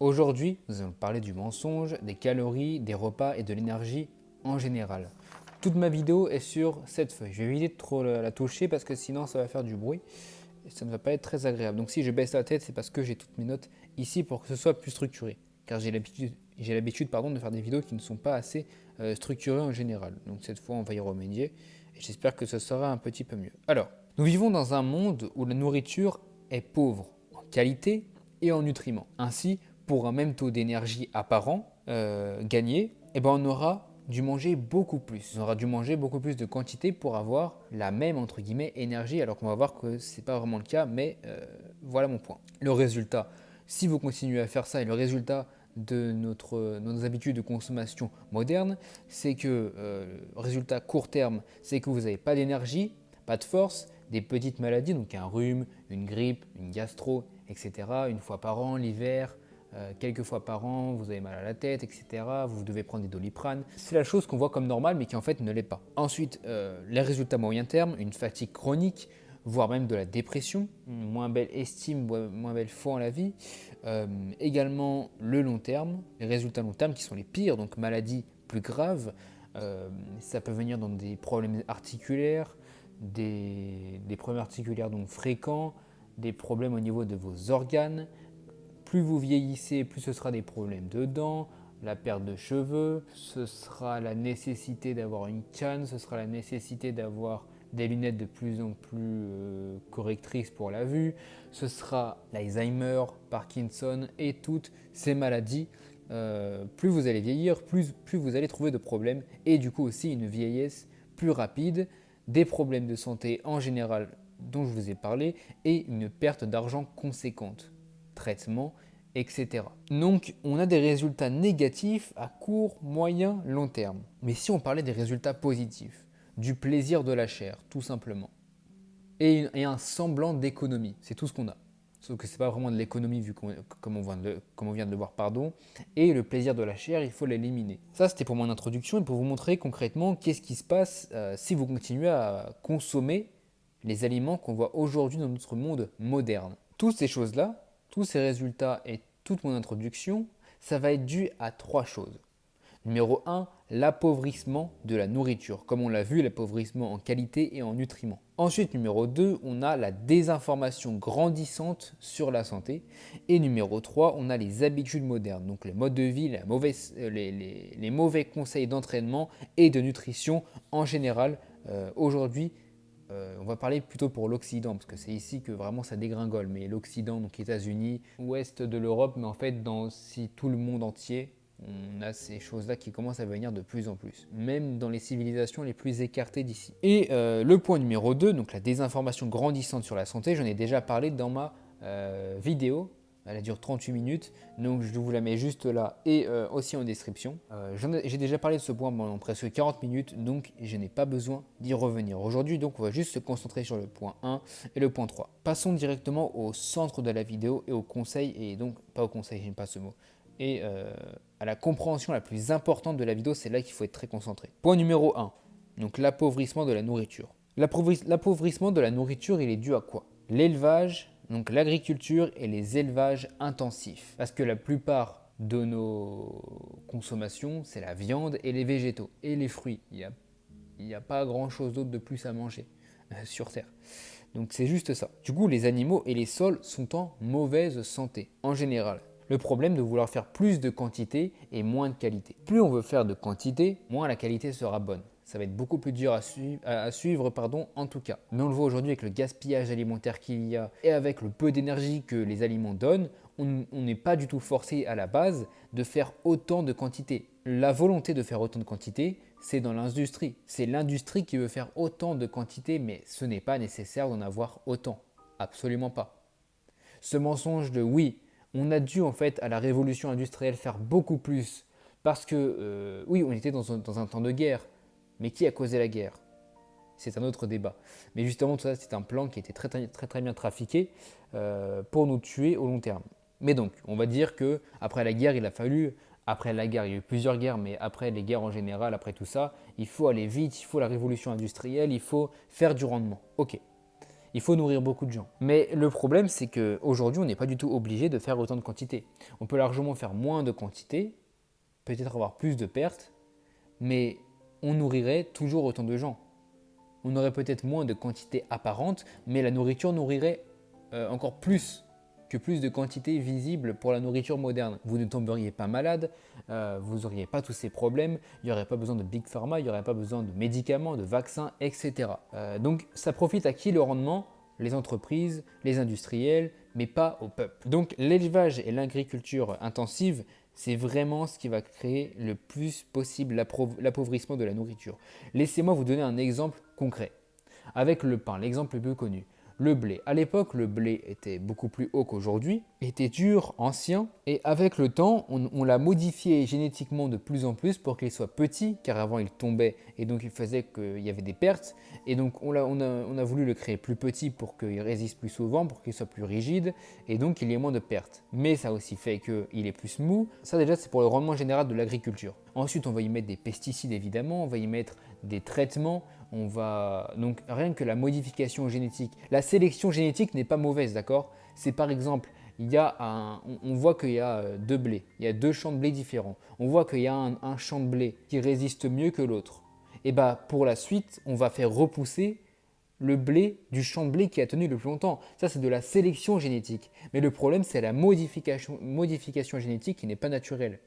Aujourd'hui, nous allons parler du mensonge, des calories, des repas et de l'énergie en général. Toute ma vidéo est sur cette feuille. Je vais éviter de trop la toucher parce que sinon ça va faire du bruit et ça ne va pas être très agréable. Donc si je baisse la tête, c'est parce que j'ai toutes mes notes ici pour que ce soit plus structuré. Car j'ai l'habitude de faire des vidéos qui ne sont pas assez structurées en général. Donc cette fois, on va y remédier et j'espère que ce sera un petit peu mieux. Alors, nous vivons dans un monde où la nourriture est pauvre en qualité et en nutriments. Ainsi, pour un même taux d'énergie apparent gagné, on aura dû manger beaucoup plus. On aura dû manger beaucoup plus de quantité pour avoir la même entre guillemets énergie, alors qu'on va voir que c'est pas vraiment le cas, mais voilà mon point. Le résultat, si vous continuez à faire ça, et le résultat de nos habitudes de consommation moderne, c'est que, résultat court terme, c'est que vous n'avez pas d'énergie, pas de force, des petites maladies, donc un rhume, une grippe, une gastro, etc. Une fois par an, l'hiver, quelques fois par an, vous avez mal à la tête, etc. Vous devez prendre des Doliprane. C'est la chose qu'on voit comme normale, mais qui en fait ne l'est pas. Ensuite, les résultats moyen terme, une fatigue chronique, voire même de la dépression, une moins belle estime, moins belle foi en la vie. Également le long terme, les résultats long terme qui sont les pires, donc maladies plus graves. Ça peut venir dans des problèmes articulaires, des problèmes articulaires donc fréquents, des problèmes au niveau de vos organes. Plus vous vieillissez, plus ce sera des problèmes de dents, la perte de cheveux, ce sera la nécessité d'avoir une canne, ce sera la nécessité d'avoir des lunettes de plus en plus correctrices pour la vue, ce sera l'Alzheimer, Parkinson et toutes ces maladies. Plus vous allez vieillir, plus vous allez trouver de problèmes et du coup aussi une vieillesse plus rapide, des problèmes de santé en général dont je vous ai parlé et une perte d'argent conséquente, traitement, etc. Donc on a des résultats négatifs à court, moyen, long terme. Mais si on parlait des résultats positifs, du plaisir de la chair, tout simplement, et un semblant d'économie, c'est tout ce qu'on a. Sauf que ce n'est pas vraiment de l'économie vu comme on vient de le voir, pardon. Et le plaisir de la chair, il faut l'éliminer. Ça, c'était pour mon introduction et pour vous montrer concrètement qu'est-ce qui se passe si vous continuez à consommer les aliments qu'on voit aujourd'hui dans notre monde moderne. Toutes ces choses-là, tous ces résultats et toute mon introduction, ça va être dû à trois choses. Numéro 1, l'appauvrissement de la nourriture. Comme on l'a vu, l'appauvrissement en qualité et en nutriments. Ensuite, numéro 2, on a la désinformation grandissante sur la santé. Et numéro 3, on a les habitudes modernes, donc les modes de vie, les mauvais conseils d'entraînement et de nutrition en général. Aujourd'hui, on va parler plutôt pour l'Occident, parce que c'est ici que vraiment ça dégringole. Mais l'Occident, donc États-Unis, ouest de l'Europe, mais en fait dans aussi tout le monde entier, on a ces choses-là qui commencent à venir de plus en plus, même dans les civilisations les plus écartées d'ici. Et le point numéro 2, donc la désinformation grandissante sur la santé, j'en ai déjà parlé dans ma vidéo. Elle dure 38 minutes, donc je vous la mets juste là et aussi en description. J'ai déjà parlé de ce point pendant presque 40 minutes, donc je n'ai pas besoin d'y revenir. Aujourd'hui, donc on va juste se concentrer sur le point 1 et le point 3. Passons directement au centre de la vidéo et au conseil, et donc pas au conseil, j'aime pas ce mot, et à la compréhension la plus importante de la vidéo, c'est là qu'il faut être très concentré. Point numéro 1, donc l'appauvrissement de la nourriture. L'appauvrissement de la nourriture, il est dû à quoi? L'élevage, donc l'agriculture et les élevages intensifs. Parce que la plupart de nos consommations, c'est la viande et les végétaux et les fruits. Il n'y a pas grand-chose d'autre de plus à manger sur Terre. Donc c'est juste ça. Du coup, les animaux et les sols sont en mauvaise santé, en général. Le problème de vouloir faire plus de quantité et moins de qualité. Plus on veut faire de quantité, moins la qualité sera bonne. Ça va être beaucoup plus dur à suivre, en tout cas. Mais on le voit aujourd'hui avec le gaspillage alimentaire qu'il y a et avec le peu d'énergie que les aliments donnent, on n'est pas du tout forcé à la base de faire autant de quantité. La volonté de faire autant de quantité, c'est dans l'industrie. C'est l'industrie qui veut faire autant de quantité, mais ce n'est pas nécessaire d'en avoir autant. Absolument pas. Ce mensonge de oui, on a dû en fait à la révolution industrielle faire beaucoup plus parce que oui, on était dans un temps de guerre, mais qui a causé la guerre? C'est un autre débat. Mais justement, tout ça, c'est un plan qui était très bien trafiqué pour nous tuer au long terme. Mais donc, on va dire que après la guerre, après la guerre, il y a eu plusieurs guerres, mais après les guerres en général, après tout ça, il faut aller vite, il faut la révolution industrielle, il faut faire du rendement. Ok. Il faut nourrir beaucoup de gens. Mais le problème, c'est qu'aujourd'hui, on n'est pas du tout obligé de faire autant de quantité. On peut largement faire moins de quantité, peut-être avoir plus de pertes, mais on nourrirait toujours autant de gens. On aurait peut-être moins de quantité apparente, mais la nourriture nourrirait encore plus de quantité visible pour la nourriture moderne. Vous ne tomberiez pas malade, vous n'auriez pas tous ces problèmes, il n'y aurait pas besoin de Big Pharma, il n'y aurait pas besoin de médicaments, de vaccins, etc. Donc ça profite à qui le rendement? Les entreprises, les industriels, mais pas au peuple. Donc l'élevage et l'agriculture intensive, c'est vraiment ce qui va créer le plus possible l'appauvrissement de la nourriture. Laissez-moi vous donner un exemple concret. Avec le pain, l'exemple le plus connu. Le blé. À l'époque, le blé était beaucoup plus haut qu'aujourd'hui, était dur, ancien, et avec le temps, on l'a modifié génétiquement de plus en plus pour qu'il soit petit, car avant il tombait et donc il faisait qu'il y avait des pertes. Et donc on a voulu le créer plus petit pour qu'il résiste plus souvent, pour qu'il soit plus rigide, et donc il y ait moins de pertes. Mais ça a aussi fait qu'il est plus mou. Ça déjà, c'est pour le rendement général de l'agriculture. Ensuite, on va y mettre des pesticides évidemment, on va y mettre des traitements. Donc rien que la modification génétique, la sélection génétique n'est pas mauvaise, d'accord? C'est par exemple, on voit qu'il y a deux blés, il y a deux champs de blé différents. On voit qu'il y a un champ de blé qui résiste mieux que l'autre. Et bah pour la suite, on va faire repousser le blé du champ de blé qui a tenu le plus longtemps. Ça, c'est de la sélection génétique. Mais le problème, c'est la modification génétique qui n'est pas naturelle.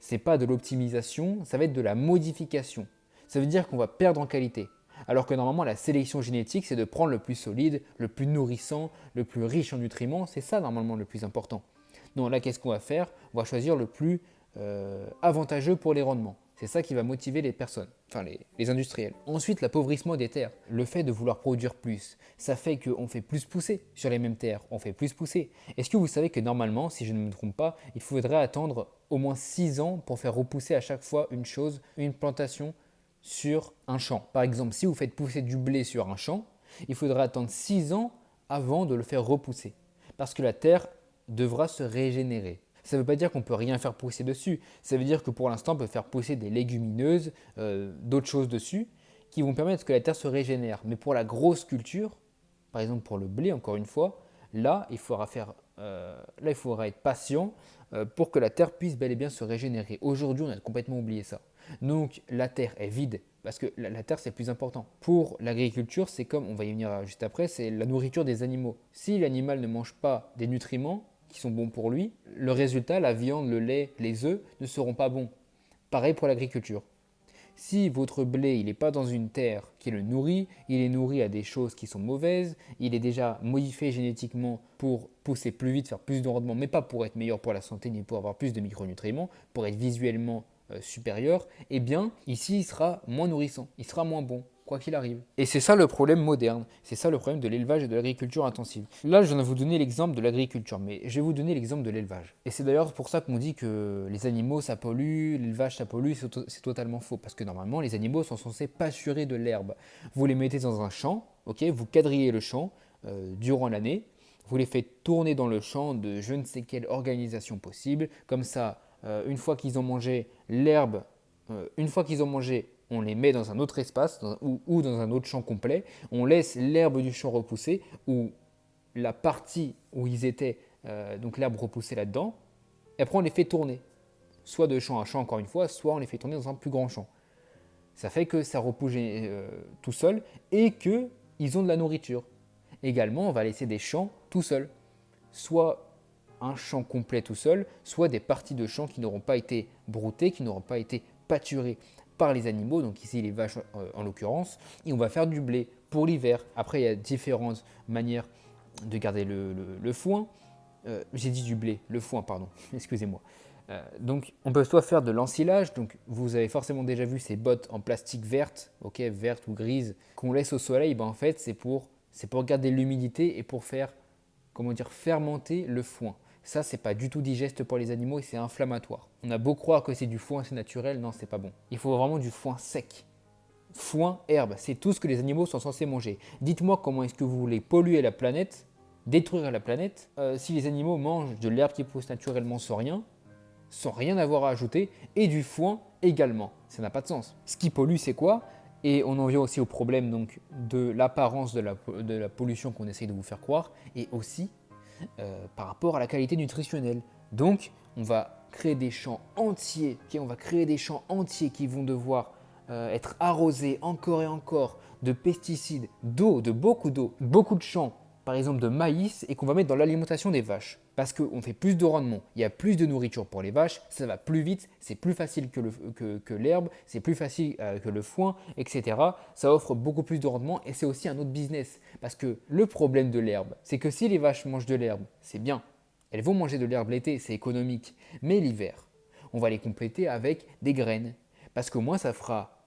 C'est pas de l'optimisation, ça va être de la modification. Ça veut dire qu'on va perdre en qualité. Alors que normalement, la sélection génétique, c'est de prendre le plus solide, le plus nourrissant, le plus riche en nutriments. C'est ça normalement le plus important. Donc là, qu'est-ce qu'on va faire? On va choisir le plus avantageux pour les rendements. C'est ça qui va motiver les personnes, enfin les industriels. Ensuite, l'appauvrissement des terres. Le fait de vouloir produire plus, ça fait qu'on fait plus pousser sur les mêmes terres. On fait plus pousser. Est-ce que vous savez que normalement, si je ne me trompe pas, il faudrait attendre au moins 6 ans pour faire repousser à chaque fois une plantation sur un champ. Par exemple, si vous faites pousser du blé sur un champ, il faudra attendre 6 ans avant de le faire repousser. Parce que la terre devra se régénérer. Ça ne veut pas dire qu'on ne peut rien faire pousser dessus. Ça veut dire que pour l'instant, on peut faire pousser des légumineuses, d'autres choses dessus, qui vont permettre que la terre se régénère. Mais pour la grosse culture, par exemple pour le blé, encore une fois, là, il faudra être patient pour que la terre puisse bel et bien se régénérer. Aujourd'hui, on a complètement oublié ça. Donc la terre est vide parce que la terre c'est plus important. Pour l'agriculture, c'est comme, on va y venir juste après, c'est la nourriture des animaux. Si l'animal ne mange pas des nutriments qui sont bons pour lui, le résultat, la viande, le lait, les œufs ne seront pas bons. Pareil pour l'agriculture. Si votre blé il n'est pas dans une terre qui le nourrit, il est nourri à des choses qui sont mauvaises, il est déjà modifié génétiquement pour pousser plus vite, faire plus de rendement, mais pas pour être meilleur pour la santé ni pour avoir plus de micronutriments, pour être visuellement supérieur, eh bien ici il sera moins nourrissant, il sera moins bon, quoi qu'il arrive. Et c'est ça le problème moderne, c'est ça le problème de l'élevage et de l'agriculture intensive. Là je viens de vous donner l'exemple de l'agriculture, mais je vais vous donner l'exemple de l'élevage. Et c'est d'ailleurs pour ça qu'on dit que les animaux ça pollue, l'élevage ça pollue, c'est totalement faux, parce que normalement les animaux sont censés pâturer de l'herbe. Vous les mettez dans un champ, ok, vous quadrillez le champ durant l'année, vous les faites tourner dans le champ de je ne sais quelle organisation possible, comme ça une fois qu'ils ont mangé l'herbe, on les met dans un autre espace ou dans un autre champ complet. On laisse l'herbe du champ repousser ou la partie où ils étaient, donc l'herbe repoussée là-dedans. Et après, on les fait tourner, soit de champ à champ encore une fois, soit on les fait tourner dans un plus grand champ. Ça fait que ça repousse tout seul et qu'ils ont de la nourriture. Également, on va laisser des champs tout seuls, soit un champ complet tout seul, soit des parties de champs qui n'auront pas été broutées, qui n'auront pas été pâturées par les animaux, donc ici les vaches en l'occurrence, et on va faire du blé pour l'hiver. Après, il y a différentes manières de garder le foin. J'ai dit du blé, le foin, pardon, excusez-moi. Donc, on peut soit faire de l'ensilage, donc vous avez forcément déjà vu ces bottes en plastique verte, ok, verte ou grise, qu'on laisse au soleil. Ben, en fait, c'est pour garder l'humidité et pour faire, fermenter le foin. Ça, c'est pas du tout digeste pour les animaux et c'est inflammatoire. On a beau croire que c'est du foin, c'est naturel, non, c'est pas bon. Il faut vraiment du foin sec. Foin, herbe, c'est tout ce que les animaux sont censés manger. Dites-moi comment est-ce que vous voulez polluer la planète, détruire la planète, si les animaux mangent de l'herbe qui pousse naturellement sans rien avoir à ajouter, et du foin également. Ça n'a pas de sens. Ce qui pollue, c'est quoi? Et on en vient aussi au problème donc, de l'apparence de la pollution qu'on essaye de vous faire croire, et aussi par rapport à la qualité nutritionnelle. Donc, on va créer des champs entiers, on va créer des champs entiers qui vont devoir être arrosés encore et encore de pesticides, d'eau, de beaucoup de champs, par exemple de maïs, et qu'on va mettre dans l'alimentation des vaches. Parce qu'on fait plus de rendement, il y a plus de nourriture pour les vaches, ça va plus vite, c'est plus facile que l'herbe, c'est plus facile que le foin, etc. Ça offre beaucoup plus de rendement et c'est aussi un autre business. Parce que le problème de l'herbe, c'est que si les vaches mangent de l'herbe, c'est bien. Elles vont manger de l'herbe l'été, c'est économique. Mais l'hiver, on va les compléter avec des graines. Parce qu'au moins, ça fera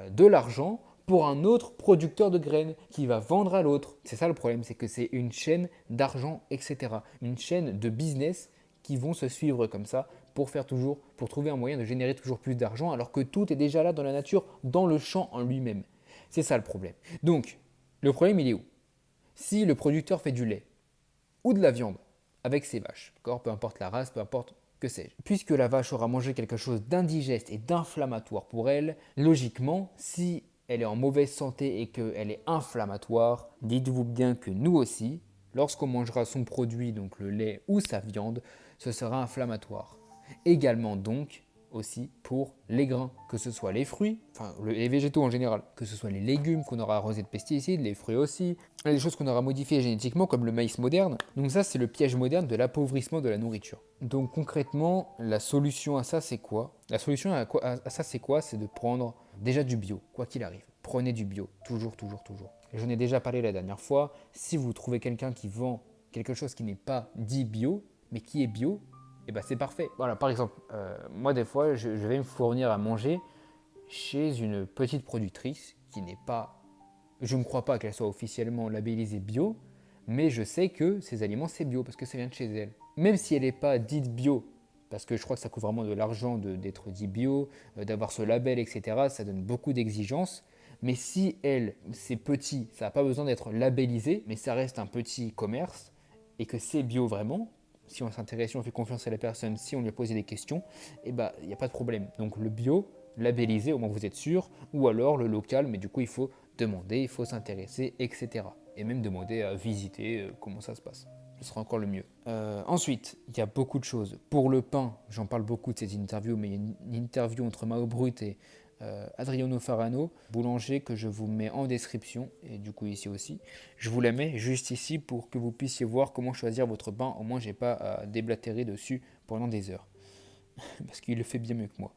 de l'argent pour un autre producteur de graines qui va vendre à l'autre. C'est ça le problème, c'est que c'est une chaîne d'argent, etc. Une chaîne de business qui vont se suivre comme ça pour trouver un moyen de générer toujours plus d'argent alors que tout est déjà là dans la nature, dans le champ en lui-même. C'est ça le problème. Donc, le problème, il est où? Si le producteur fait du lait ou de la viande avec ses vaches, peu importe la race, peu importe que sais-je. Puisque la vache aura mangé quelque chose d'indigeste et d'inflammatoire pour elle, logiquement, si elle est en mauvaise santé et qu'elle est inflammatoire, dites-vous bien que nous aussi, lorsqu'on mangera son produit, donc le lait ou sa viande, ce sera inflammatoire. Également donc aussi pour les grains, que ce soit les fruits, les végétaux en général, que ce soit les légumes qu'on aura arrosés de pesticides, les fruits aussi, les choses qu'on aura modifiées génétiquement comme le maïs moderne. Donc ça, c'est le piège moderne de l'appauvrissement de la nourriture. Donc concrètement, la solution à ça, c'est quoi? La solution à ça, c'est quoi? C'est de prendre déjà du bio, quoi qu'il arrive. Prenez du bio, toujours, toujours, toujours. J'en ai déjà parlé la dernière fois. Si vous trouvez quelqu'un qui vend quelque chose qui n'est pas dit bio, mais qui est bio, et ben c'est parfait. Voilà, par exemple, moi des fois, je vais me fournir à manger chez une petite productrice qui n'est pas, je ne crois pas qu'elle soit officiellement labellisée bio, mais je sais que ces aliments c'est bio parce que ça vient de chez elle. Même si elle n'est pas dite bio, parce que je crois que ça coûte vraiment de l'argent d'être dit bio, d'avoir ce label, etc. Ça donne beaucoup d'exigences. Mais si elle, c'est petit, ça n'a pas besoin d'être labellisé, mais ça reste un petit commerce et que c'est bio vraiment, si on s'intéresse, si on fait confiance à la personne, si on lui a posé des questions, il n'y a pas de problème. Donc le bio, labellisé, au moins vous êtes sûr, ou alors le local, mais du coup il faut demander, il faut s'intéresser, etc. Et même demander à visiter comment ça se passe. Ce sera encore le mieux. Ensuite, il y a beaucoup de choses. Pour le pain, j'en parle beaucoup de ces interviews, mais il y a une interview entre Mao Brut et Adriano Farano, boulanger, que je vous mets en description, et du coup ici aussi. Je vous la mets juste ici pour que vous puissiez voir comment choisir votre pain. Au moins, j'ai pas à déblatérer dessus pendant des heures. Parce qu'il le fait bien mieux que moi.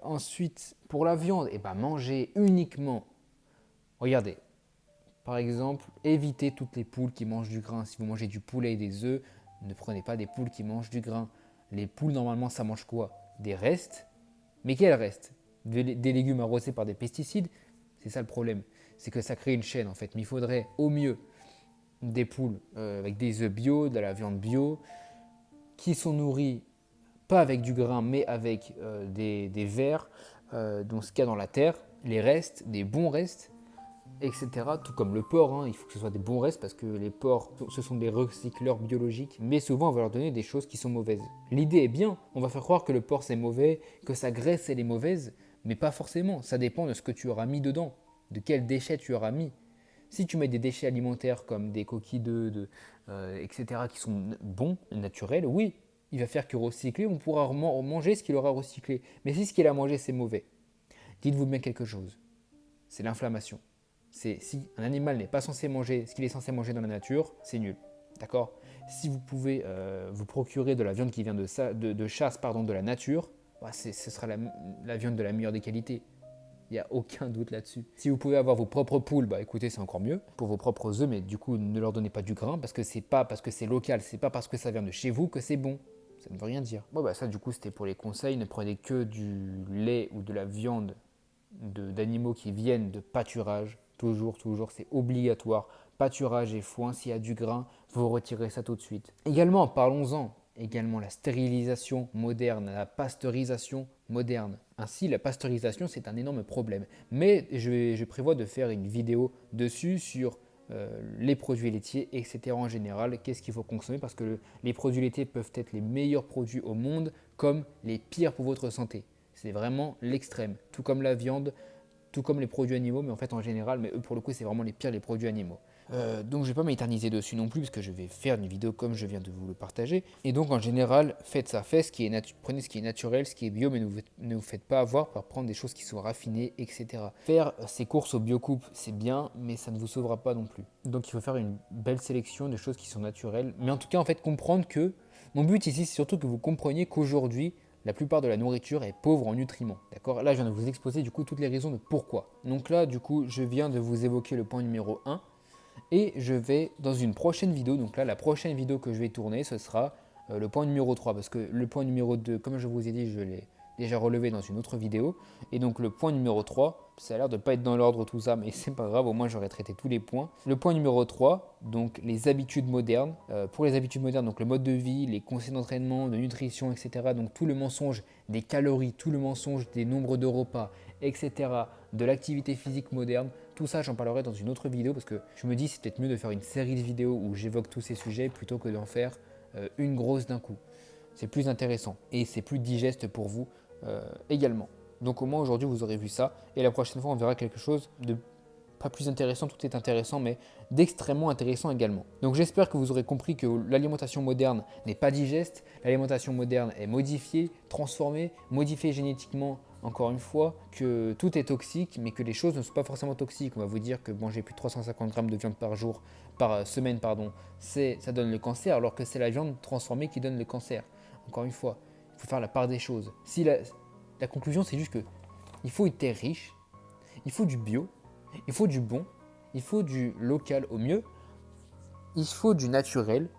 Ensuite, pour la viande, mangez uniquement. Regardez, par exemple, évitez toutes les poules qui mangent du grain. Si vous mangez du poulet et des œufs, ne prenez pas des poules qui mangent du grain. Les poules, normalement, ça mange quoi? Des restes. Mais quels restes? Des légumes arrosés par des pesticides? C'est ça le problème. C'est que ça crée une chaîne, en fait. Mais il faudrait, au mieux, des poules avec des œufs bio, de la viande bio, qui sont nourries pas avec du grain, mais avec des vers, dans ce qu'il y a dans la terre, les restes, des bons restes, etc. Tout comme le porc, hein, il faut que ce soit des bons restes parce que les porcs, ce sont des recycleurs biologiques, mais souvent on va leur donner des choses qui sont mauvaises. L'idée est bien, on va faire croire que le porc c'est mauvais, que sa graisse elle est mauvaise, mais pas forcément, ça dépend de ce que tu auras mis dedans, de quels déchets tu auras mis. Si tu mets des déchets alimentaires comme des coquilles d'œufs, etc., qui sont bons, naturels, oui, il va faire que recycler, on pourra manger ce qu'il aura recyclé. Mais si ce qu'il a mangé c'est mauvais, dites-vous bien quelque chose, c'est l'inflammation. C'est si un animal n'est pas censé manger ce qu'il est censé manger dans la nature, c'est nul. D'accord? Si vous pouvez vous procurer de la viande qui vient de chasse de la nature, ce sera la viande de la meilleure des qualités. Il n'y a aucun doute là-dessus. Si vous pouvez avoir vos propres poules, écoutez, c'est encore mieux pour vos propres œufs, mais du coup, ne leur donnez pas du grain parce que c'est pas parce que c'est local, c'est pas parce que ça vient de chez vous que c'est bon. Ça ne veut rien dire. Ça, du coup, c'était pour les conseils. Ne prenez que du lait ou de la viande d'animaux qui viennent de pâturage. Toujours, toujours, c'est obligatoire. Pâturage et foin, s'il y a du grain, vous retirez ça tout de suite. Également, parlons-en. Également la stérilisation moderne, la pasteurisation moderne. Ainsi, la pasteurisation, c'est un énorme problème. Mais je prévois de faire une vidéo dessus sur les produits laitiers, etc. en général, qu'est-ce qu'il faut consommer parce que les produits laitiers peuvent être les meilleurs produits au monde comme les pires pour votre santé. C'est vraiment l'extrême. Tout comme la viande, tout comme les produits animaux, mais en fait en général, mais eux pour le coup c'est vraiment les pires les produits animaux. Donc je ne vais pas m'éterniser dessus non plus parce que je vais faire une vidéo comme je viens de vous le partager. Et donc en général, faites ça, prenez ce qui est naturel, ce qui est bio, mais ne vous faites pas avoir par prendre des choses qui sont raffinées, etc. Faire ces courses au Biocoup, c'est bien, mais ça ne vous sauvera pas non plus. Donc il faut faire une belle sélection de choses qui sont naturelles. Mais en tout cas, en fait, comprendre que mon but ici, c'est surtout que vous compreniez qu'aujourd'hui, la plupart de la nourriture est pauvre en nutriments. D'accord? Là, je viens de vous exposer du coup toutes les raisons de pourquoi. Donc là, du coup, je viens de vous évoquer le point numéro 1. Et je vais dans une prochaine vidéo, donc là la prochaine vidéo que je vais tourner, ce sera le point numéro 3, parce que le point numéro 2, comme je vous ai dit, je l'ai déjà relevé dans une autre vidéo. Et donc le point numéro 3, ça a l'air de ne pas être dans l'ordre tout ça, mais c'est pas grave, au moins j'aurai traité tous les points. Le point numéro 3, donc les habitudes modernes. Pour les habitudes modernes, donc le mode de vie, les conseils d'entraînement, de nutrition, etc. Donc tout le mensonge des calories, tout le mensonge des nombres de repas, etc. De l'activité physique moderne. Tout ça, j'en parlerai dans une autre vidéo parce que je me dis c'est peut-être mieux de faire une série de vidéos où j'évoque tous ces sujets plutôt que d'en faire une grosse d'un coup. C'est plus intéressant et c'est plus digeste pour vous également. Donc au moins aujourd'hui vous aurez vu ça et la prochaine fois on verra quelque chose de pas plus intéressant, tout est intéressant, mais d'extrêmement intéressant également. Donc j'espère que vous aurez compris que l'alimentation moderne n'est pas digeste, l'alimentation moderne est modifiée, transformée, modifiée génétiquement, encore une fois, que tout est toxique, mais que les choses ne sont pas forcément toxiques. On va vous dire que manger plus de 350 grammes de viande par jour, par semaine, pardon, ça donne le cancer, alors que c'est la viande transformée qui donne le cancer. Encore une fois, il faut faire la part des choses. Si la conclusion, c'est juste que il faut une terre riche, il faut du bio, il faut du bon, il faut du local au mieux, il faut du naturel,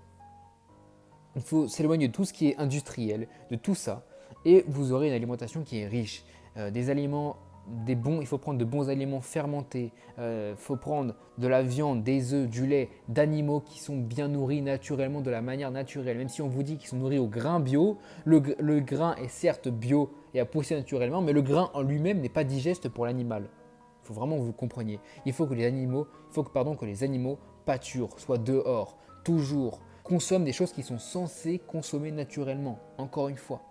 il faut s'éloigner de tout ce qui est industriel, de tout ça, et vous aurez une alimentation qui est riche. Des aliments, il faut prendre de bons aliments fermentés, il faut prendre de la viande, des œufs, du lait, d'animaux qui sont bien nourris naturellement, de la manière naturelle. Même si on vous dit qu'ils sont nourris au grain bio, le grain est certes bio et a poussé naturellement, mais le grain en lui-même n'est pas digeste pour l'animal. Il faut vraiment que vous compreniez. Il faut que les animaux pâturent, soient dehors, toujours, consomment des choses qui sont censées consommer naturellement. Encore une fois,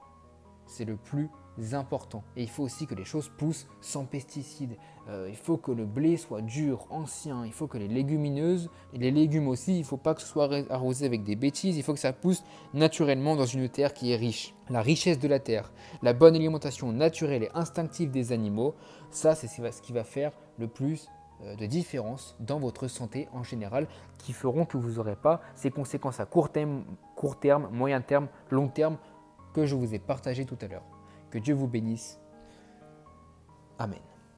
c'est le plus important. Et il faut aussi que les choses poussent sans pesticides. Il faut que le blé soit dur, ancien. Il faut que les légumineuses, et les légumes aussi, il ne faut pas que ce soit arrosé avec des bêtises. Il faut que ça pousse naturellement dans une terre qui est riche. La richesse de la terre, la bonne alimentation naturelle et instinctive des animaux, ça c'est ce qui va faire le plus de différence dans votre santé en général, qui feront que vous n'aurez pas ces conséquences à court terme, moyen terme, long terme que je vous ai partagé tout à l'heure. Que Dieu vous bénisse. Amen.